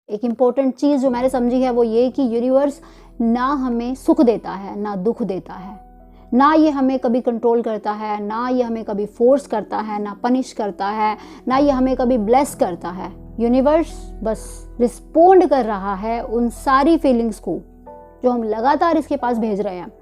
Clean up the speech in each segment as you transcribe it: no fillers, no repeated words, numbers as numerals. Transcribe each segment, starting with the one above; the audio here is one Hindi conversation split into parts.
एक इम्पोर्टेंट चीज़ जो मैंने समझी है वो ये कि यूनिवर्स ना हमें सुख देता है ना दुख देता है, ना ये हमें कभी कंट्रोल करता है, ना ये हमें कभी फोर्स करता है, ना पनिश करता है, ना ये हमें कभी ब्लेस करता है। यूनिवर्स बस रिस्पोंड कर रहा है उन सारी फीलिंग्स को जो हम लगातार इसके पास भेज रहे हैं।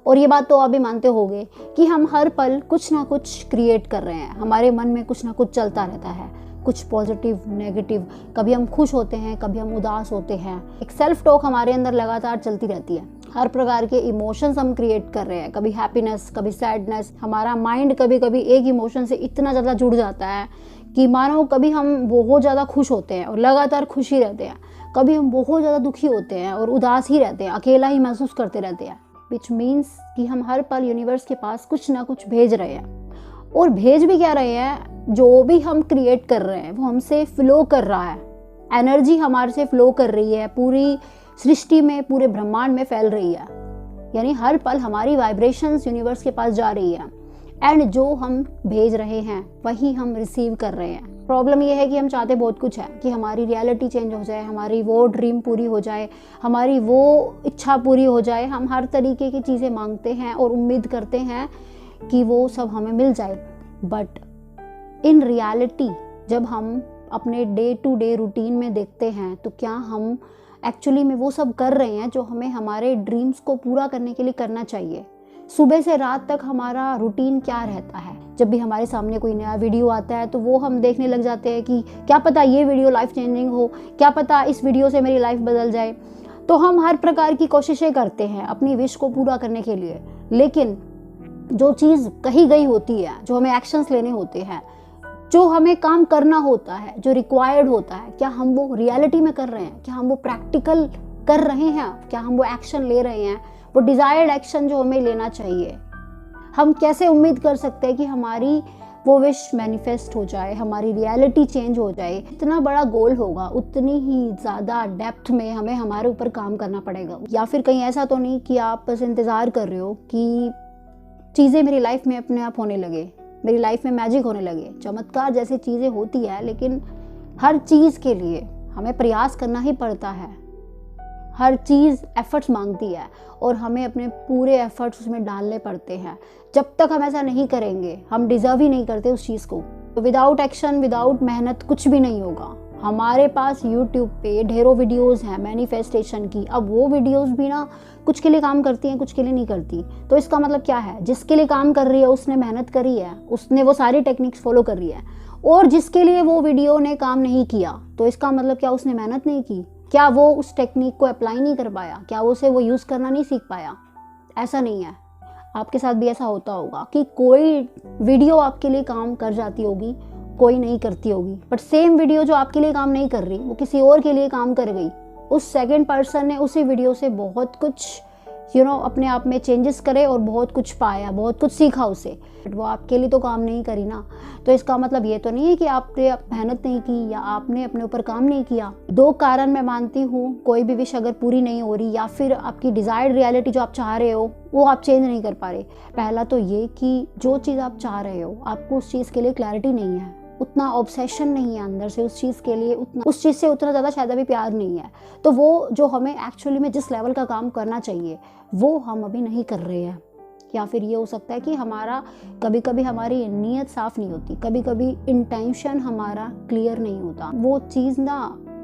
और ये बात तो आप भी मानते होंगे कि हम हर पल कुछ ना कुछ क्रिएट कर रहे हैं, हमारे मन में कुछ ना कुछ चलता रहता है, कुछ पॉजिटिव नेगेटिव, कभी हम खुश होते हैं, कभी हम उदास होते हैं। एक सेल्फ टॉक हमारे अंदर लगातार चलती रहती है, हर प्रकार के इमोशंस हम क्रिएट कर रहे हैं, कभी हैप्पीनेस, कभी सैडनेस। हमारा माइंड कभी कभी एक इमोशन से इतना ज़्यादा जुड़ जाता है कि मानो कभी हम बहुत ज़्यादा खुश होते हैं और लगातार खुश ही रहते हैं, कभी हम बहुत ज़्यादा दुखी होते हैं और उदास ही रहते हैं, अकेला ही महसूस करते रहते हैं। विच मीन्स कि हम हर पल यूनिवर्स के पास कुछ ना कुछ भेज रहे हैं। और भेज भी क्या रहे हैं, जो भी हम क्रिएट कर रहे हैं वो हमसे फ्लो कर रहा है, एनर्जी हमारे से फ्लो कर रही है, पूरी सृष्टि में, पूरे ब्रह्मांड में फैल रही है। यानी हर पल हमारी वाइब्रेशंस यूनिवर्स के पास जा रही है एंड जो हम भेज रहे हैं वही हम रिसीव कर रहे हैं। प्रॉब्लम ये है कि हम चाहते बहुत कुछ है कि हमारी रियलिटी चेंज हो जाए, हमारी वो ड्रीम पूरी हो जाए, हमारी वो इच्छा पूरी हो जाए। हम हर तरीके की चीज़ें मांगते हैं और उम्मीद करते हैं कि वो सब हमें मिल जाए। बट इन रियलिटी जब हम अपने डे टू डे रूटीन में देखते हैं तो क्या हम एक्चुअली में वो सब कर रहे हैं जो हमें हमारे ड्रीम्स को पूरा करने के लिए करना चाहिए। सुबह से रात तक हमारा रूटीन क्या रहता है, जब भी हमारे सामने कोई नया वीडियो आता है तो वो हम देखने लग जाते हैं कि क्या पता ये वीडियो लाइफ चेंजिंग हो, क्या पता इस वीडियो से मेरी लाइफ बदल जाए। तो हम हर प्रकार की कोशिशें करते हैं अपनी विश को पूरा करने के लिए, लेकिन जो चीज़ कही गई होती है, जो हमें एक्शंस लेने होते हैं, जो हमें काम करना होता है, जो रिक्वायर्ड होता है, क्या हम वो रियलिटी में कर रहे हैं, क्या हम वो प्रैक्टिकल कर रहे हैं, क्या हम वो एक्शन ले रहे हैं, वो डिज़ायर्ड एक्शन जो हमें लेना चाहिए। हम कैसे उम्मीद कर सकते हैं कि हमारी वो विश मैनिफेस्ट हो जाए, हमारी रियलिटी चेंज हो जाए। इतना बड़ा गोल होगा उतनी ही ज़्यादा डेप्थ में हमें हमारे ऊपर काम करना पड़ेगा। या फिर कहीं ऐसा तो नहीं कि आप बस इंतज़ार कर रहे हो कि चीज़ें मेरी लाइफ में अपने आप होने लगे, मेरी लाइफ में मैजिक होने लगे, चमत्कार जैसी चीज़ें होती है। लेकिन हर चीज़ के लिए हमें प्रयास करना ही पड़ता है, हर चीज़ एफर्ट्स मांगती है और हमें अपने पूरे एफर्ट्स उसमें डालने पड़ते हैं। जब तक हम ऐसा नहीं करेंगे हम डिज़र्व ही नहीं करते उस चीज़ को। तो विदाउट एक्शन, विदाउट मेहनत कुछ भी नहीं होगा। हमारे पास यूट्यूब पे ढेरों वीडियोस हैं मैनिफेस्टेशन की। अब वो वीडियोस भी ना कुछ के लिए काम करती हैं, कुछ के लिए नहीं करती। तो इसका मतलब क्या है, जिसके लिए काम कर रही है उसने मेहनत करी है, उसने वो सारी टेक्निक्स फॉलो कर रही है। और जिसके लिए वो वीडियो ने काम नहीं किया तो इसका मतलब क्या उसने मेहनत नहीं की, क्या वो उस टेक्निक को अप्लाई नहीं कर पाया, क्या उसे वो यूज़ करना नहीं सीख पाया। ऐसा नहीं है, आपके साथ भी ऐसा होता होगा कि कोई वीडियो आपके लिए काम कर जाती होगी, कोई नहीं करती होगी। बट सेम वीडियो जो आपके लिए काम नहीं कर रही वो किसी और के लिए काम कर गई। उस सेकंड पर्सन ने उसी वीडियो से बहुत कुछ अपने आप में चेंजेस करे और बहुत कुछ पाया, बहुत कुछ सीखा उसे। बट वो आपके लिए तो काम नहीं करी ना। तो इसका मतलब ये तो नहीं है कि आपने मेहनत नहीं की या आपने अपने ऊपर काम नहीं किया। दो कारण मैं मानती हूँ, कोई भी विश अगर पूरी नहीं हो रही या फिर आपकी डिज़ायर्ड रियलिटी जो आप चाह रहे हो वो आप चेंज नहीं कर पा रहे। पहला तो ये कि जो चीज़ आप चाह रहे हो आपको उस चीज़ के लिए क्लैरिटी नहीं है, उतना ऑब्सेशन नहीं है अंदर से उस चीज़ के लिए, उतना उस चीज़ से उतना ज़्यादा शायद अभी प्यार नहीं है। तो वो जो हमें एक्चुअली में जिस लेवल का काम करना चाहिए वो हम अभी नहीं कर रहे हैं। या फिर ये हो सकता है कि हमारा कभी कभी हमारी नीयत साफ़ नहीं होती, कभी कभी इंटेंशन हमारा क्लियर नहीं होता। वो चीज़ ना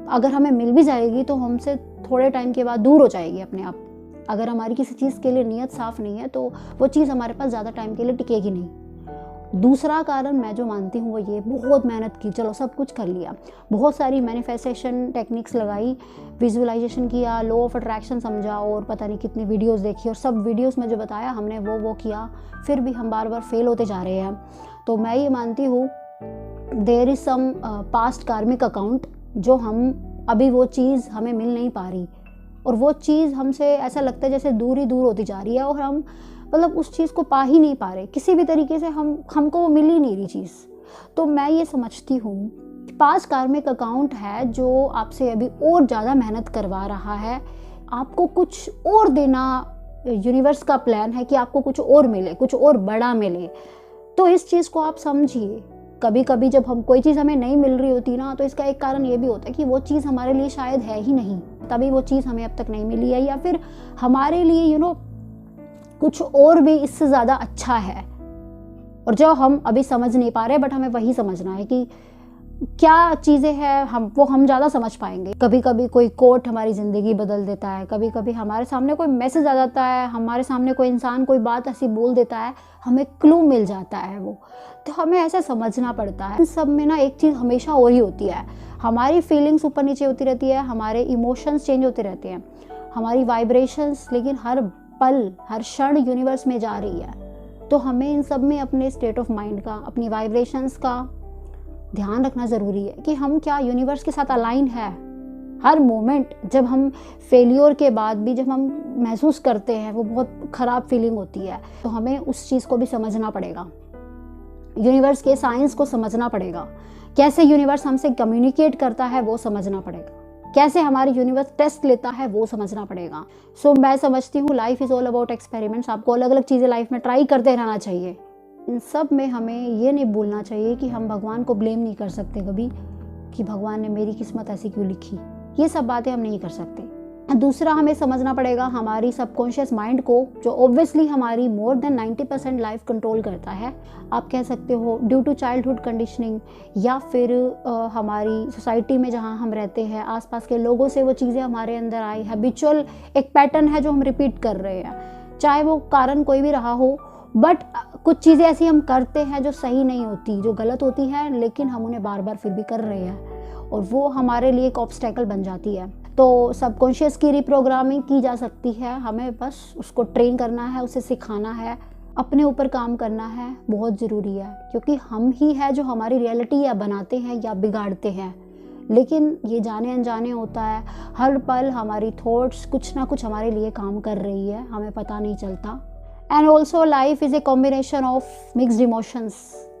अगर हमें मिल भी जाएगी तो हमसे थोड़े टाइम के बाद दूर हो जाएगी अपने आप। अगर हमारी किसी चीज़ के लिए नीयत साफ़ नहीं है तो वो चीज़ हमारे पास ज़्यादा टाइम के लिए टिकेगी नहीं। दूसरा कारण मैं जो मानती हूँ वो ये, बहुत मेहनत की, चलो सब कुछ कर लिया, बहुत सारी मैनिफेस्टेशन टेक्निक्स लगाई, विजुअलाइजेशन किया, लॉ ऑफ अट्रैक्शन समझा और पता नहीं कितनी वीडियोस देखी और सब वीडियोस में जो बताया हमने वो किया, फिर भी हम बार बार फेल होते जा रहे हैं। तो मैं ये मानती हूँ there is some past karmic account, जो हम अभी वो चीज़ हमें मिल नहीं पा रही और वो चीज़ हमसे ऐसा लगता है जैसे दूर ही दूर होती जा रही है और हम मतलब उस चीज़ को पा ही नहीं पा रहे, किसी भी तरीके से हमको वो मिल ही नहीं रही चीज़। तो मैं ये समझती हूँ पास्ट कार्मिक अकाउंट है जो आपसे अभी और ज़्यादा मेहनत करवा रहा है, आपको कुछ और देना यूनिवर्स का प्लान है कि आपको कुछ और मिले, कुछ और बड़ा मिले। तो इस चीज़ को आप समझिए कभी कभी जब हम कोई चीज़ हमें नहीं मिल रही होती ना, तो इसका एक कारण ये भी होता है कि वो चीज़ हमारे लिए शायद है ही नहीं, तभी वो चीज़ हमें अब तक नहीं मिली है, या फिर हमारे लिए कुछ और भी इससे ज़्यादा अच्छा है, और जो हम अभी समझ नहीं पा रहे, बट हमें वही समझना है कि क्या चीज़ें हैं, हम ज़्यादा समझ पाएंगे। कभी कभी कोई कोट हमारी ज़िंदगी बदल देता है, कभी कभी हमारे सामने कोई मैसेज आ जाता है, हमारे सामने कोई इंसान कोई बात ऐसी बोल देता है, हमें क्लू मिल जाता है वो, तो हमें ऐसे समझना पड़ता है। इन सब में ना एक चीज़ हमेशा और ही होती है, हमारी फीलिंग्स ऊपर नीचे होती रहती है, हमारे इमोशंस चेंज होते रहते हैं, हमारी वाइब्रेशंस, लेकिन हर पल हर क्षण यूनिवर्स में जा रही है। तो हमें इन सब में अपने स्टेट ऑफ माइंड का, अपनी वाइब्रेशंस का ध्यान रखना ज़रूरी है कि हम क्या यूनिवर्स के साथ अलाइन है। हर मोमेंट जब हम फेलियर के बाद भी जब हम महसूस करते हैं, वो बहुत ख़राब फीलिंग होती है, तो हमें उस चीज़ को भी समझना पड़ेगा, यूनिवर्स के साइंस को समझना पड़ेगा, कैसे यूनिवर्स हमसे कम्युनिकेट करता है वो समझना पड़ेगा, कैसे हमारी यूनिवर्स टेस्ट लेता है वो समझना पड़ेगा। सो मैं समझती हूँ life is all about experiments. आपको अलग अलग चीज़ें लाइफ में ट्राई करते रहना चाहिए। इन सब में हमें ये नहीं भूलना चाहिए कि हम भगवान को ब्लेम नहीं कर सकते कभी कि भगवान ने मेरी किस्मत ऐसी क्यों लिखी, ये सब बातें हम नहीं कर सकते। दूसरा, हमें समझना पड़ेगा हमारी सबकॉन्शियस माइंड को, जो ऑब्वियसली हमारी मोर देन 90% लाइफ कंट्रोल करता है। आप कह सकते हो ड्यू टू चाइल्डहुड कंडीशनिंग, या फिर हमारी सोसाइटी में जहाँ हम रहते हैं, आसपास के लोगों से वो चीज़ें हमारे अंदर आई, हैबिचुअल एक पैटर्न है जो हम रिपीट कर रहे हैं, चाहे वो कारण कोई भी रहा हो, बट कुछ चीज़ें ऐसी हम करते हैं जो सही नहीं होती, जो गलत होती है, लेकिन हम उन्हें बार बार फिर भी कर रहे हैं, और वो हमारे लिए एक ऑब्स्टेकल बन जाती है। तो सबकॉन्शियस की रिप्रोग्रामिंग की जा सकती है, हमें बस उसको ट्रेन करना है, उसे सिखाना है, अपने ऊपर काम करना है, बहुत ज़रूरी है, क्योंकि हम ही है जो हमारी रियलिटी या बनाते हैं या बिगाड़ते हैं। लेकिन ये जाने अनजाने होता है, हर पल हमारी थॉट्स कुछ ना कुछ हमारे लिए काम कर रही है, हमें पता नहीं चलता। And also life is a combination of mixed emotions.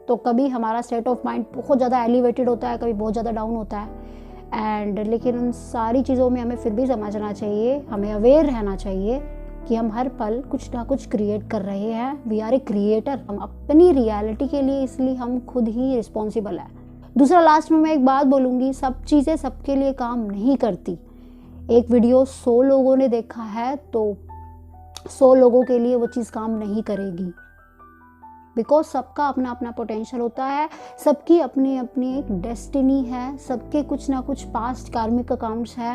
तो कभी हमारा स्टेट ऑफ माइंड बहुत ज़्यादा एलिवेटेड होता है, कभी बहुत ज़्यादा डाउन होता है, एंड लेकिन उन सारी चीज़ों में हमें फिर भी समझना चाहिए, हमें अवेयर रहना चाहिए कि हम हर पल कुछ ना कुछ क्रिएट कर रहे हैं। वी आर ए क्रिएटर, हम अपनी रियलिटी के लिए, इसलिए हम खुद ही रिस्पॉन्सिबल है। दूसरा, लास्ट में मैं एक बात बोलूँगी, सब चीज़ें सबके लिए काम नहीं करती। एक वीडियो 100 लोगों ने देखा है तो 100 लोगों के लिए वो चीज़ काम नहीं करेगी, बिकॉज सबका अपना अपना पोटेंशियल होता है, सबकी अपनी अपनी एक डेस्टिनी है, सबके कुछ ना कुछ पास्ट कार्मिक अकाउंट्स है,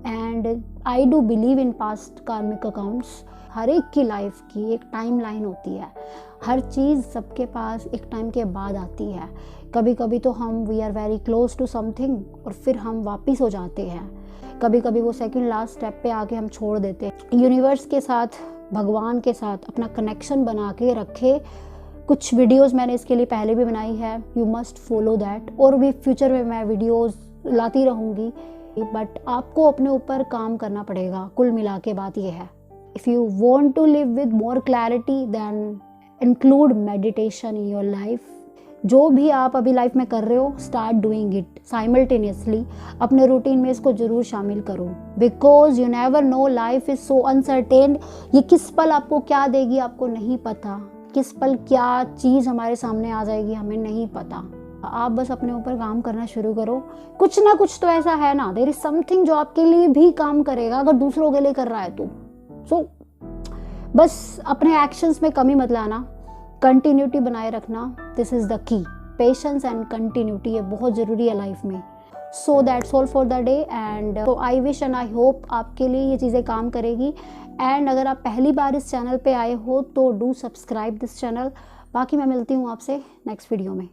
and I do believe in past karmic accounts. हर एक की लाइफ की एक टाइम लाइन होती है, हर चीज़ सबके पास एक टाइम के बाद आती है। कभी कभी तो हम we are very close to something और फिर हम वापिस हो जाते हैं, कभी कभी वो सेकंड लास्ट स्टेप पे आके हम छोड़ देते हैं। यूनिवर्स के साथ, भगवान के साथ अपना कनेक्शन बना के रखे। कुछ वीडियोस मैंने इसके लिए पहले भी बनाई है, यू मस्ट फॉलो दैट, और भी फ्यूचर में मैं वीडियोस लाती रहूँगी, बट आपको अपने ऊपर काम करना पड़ेगा। कुल मिला के बात यह है, if you want to live with more clarity then include meditation in your life. जो भी आप अभी लाइफ में कर रहे हो, स्टार्ट डूइंग इट साइमल्टेनियसली, अपने रूटीन में इसको ज़रूर शामिल करो, because you never know, life is so uncertain. ये किस पल आपको क्या देगी आपको नहीं पता, किस पल क्या चीज़ हमारे सामने आ जाएगी हमें नहीं पता। आप बस अपने ऊपर काम करना शुरू करो, कुछ ना कुछ तो ऐसा है ना, देयर इज समथिंग जो आपके लिए भी काम करेगा अगर दूसरों के लिए कर रहा है तो। सो बस अपने एक्शंस में कमी मत लाना, कंटिन्यूटी बनाए रखना, this is the key. Patience and continuity ये बहुत ज़रूरी है लाइफ में। So that's all for the day, and so I wish and I hope आपके लिए ये चीज़ें काम करेगी। एंड अगर आप पहली बार इस चैनल पे आए हो तो डू सब्सक्राइब दिस चैनल। बाकी मैं मिलती हूँ आपसे नेक्स्ट वीडियो में।